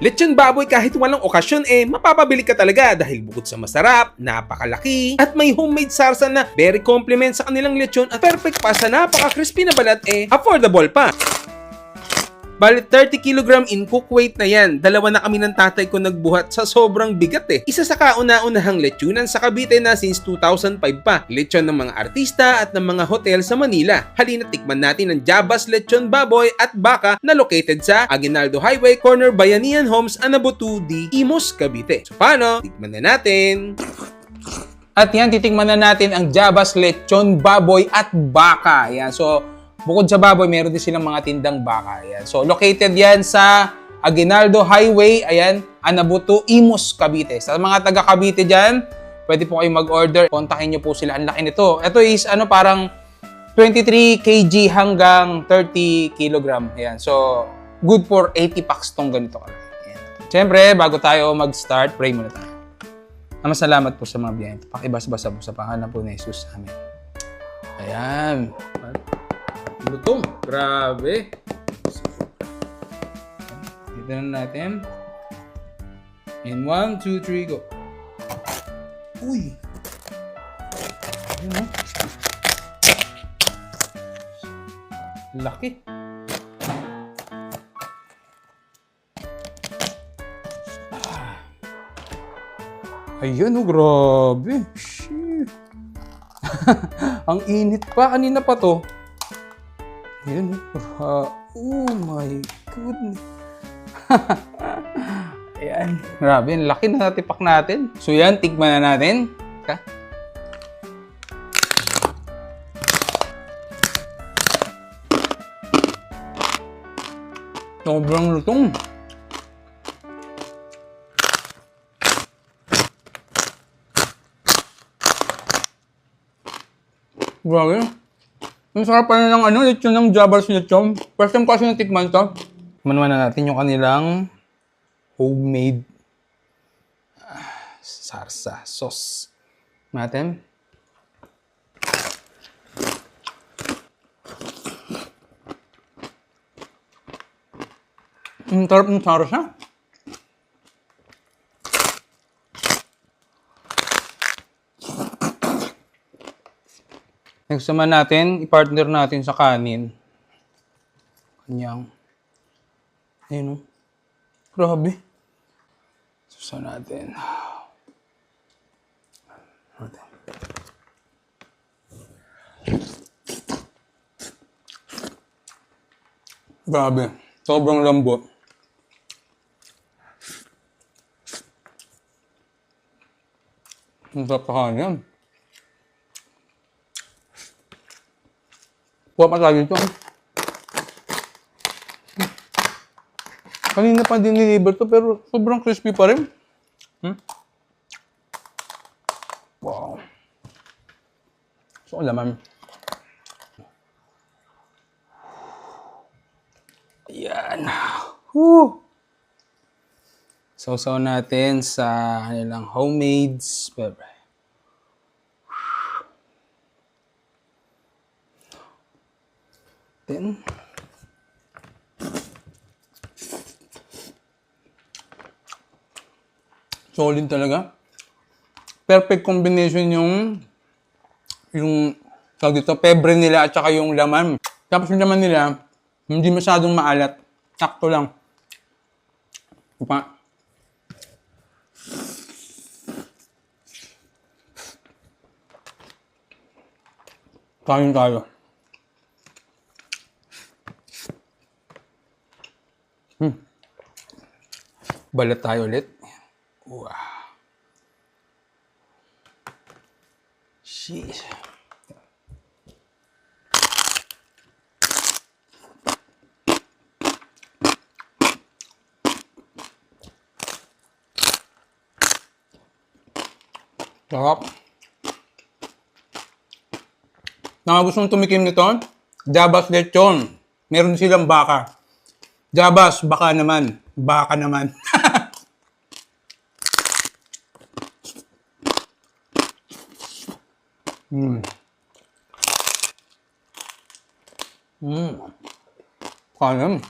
Lechon baboy kahit walang okasyon mapapabili ka talaga dahil bukod sa masarap, napakalaki, at may homemade sarsa na very compliment sa kanilang lechon at perfect pa sa napaka-crispy na balat affordable pa. Balit 30 kg in cook weight na yan. Dalawa na kami ng tatay ko nagbuhat sa sobrang bigat Isa sa kauna-unahang lechonan sa Cavite na since 2005 pa. Lechon ng mga artista at ng mga hotel sa Manila. Halina tikman natin ang Jabas Lechon Baboy at Baka na located sa Aguinaldo Highway, corner Bayanihan Homes, Anabutu D, Imus, Cavite. So paano? Tikman na natin. At yan, titikman na natin ang Jabas Lechon Baboy at Baka. Yan, so bukod sa baboy, meron din silang mga tindang baka. Ayan. So, located yan sa Aguinaldo Highway, ayan, Anabutu, Imus, Cavite. Sa mga taga Cavite dyan, pwede po kayong mag-order. Kontakin nyo po sila. Ang laki nito. Ito is parang 23 kg hanggang 30 kg. Ayan. So, good for 80 packs tong ganito. Ayan. Siyempre, bago tayo mag-start, pray muna tayo. Salamat po sa mga biyaya. Pakibas-basa po sa pangalan po ni Jesus. Amen. Ayan. Lutong. Grabe. Dito na natin. In 1, 2, 3, go. Uy! Ano? Laki. Ayan grabe. Shit. Ang init pa. Kanina pa to. Ayan, oh my goodness. Ayan, grabe, laki na natipak natin. So yan, tikman na natin. Sobrang lutong. Grabe. Ang sarap pa na ng lechon ng Jabas Lechon. First time kasi natikman to. Tikman na natin yung kanilang homemade sarsa sauce. Natin. Ang sarap ng sarsa. Next naman natin, i-partner natin sa kanin. Kanyang. Ayun o. Grabe. Susa natin. Grabe. Sobrang lambot. Ang sarap sa kanin. Kuha pa tayo dito. Kanina pa din niliver to pero sobrang crispy pa rin. Wow. So, laman. Ayan. Woo! Sausaw natin sa kanilang homemade pepper. Then, solid talaga. Perfect combination yung tawag dito, pebre nila at saka yung laman. Tapos yung laman nila, hindi masyadong maalat. Sakto lang. Diba? Kain tayo. Balat tayo ulit. Wow. Sheesh. Sarap. Mga gustong tumikim nito, Jabas Lechon. Meron silang baka. Jabas, baka naman. Baka naman. Kanin.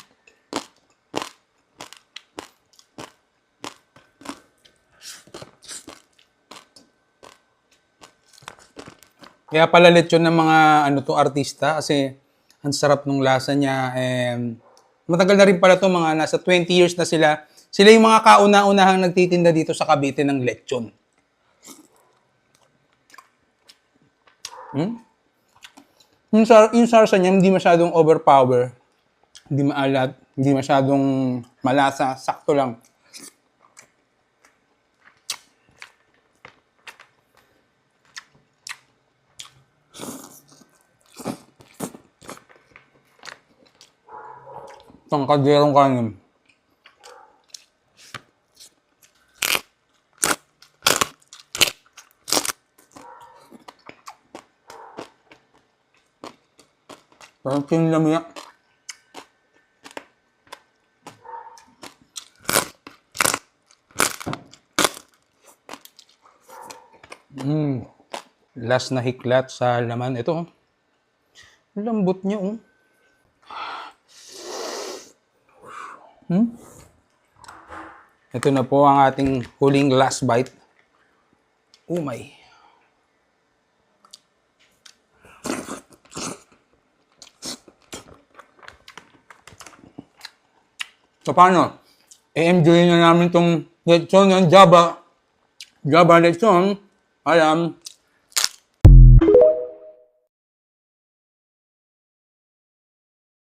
Kaya pala lechon ng mga ano to artista kasi ang sarap nung lasa niya. Matagal na rin pala to, mga nasa 20 years na sila. Sila yung mga kauna-unahang nagtitinda dito sa Cavite ng lechon. Yung sarsa niya hindi masyadong overpower. Hindi maalat, hindi masyadong malasa, sakto lang. Itong kaderong kanin. Parang kinlamya. Last na hiklat sa laman. Ito, lambot niya, oh. Ito na po ang ating huling last bite. Oh my. So paano? I-enjoy na namin itong lechon ng Java lechon. Alam,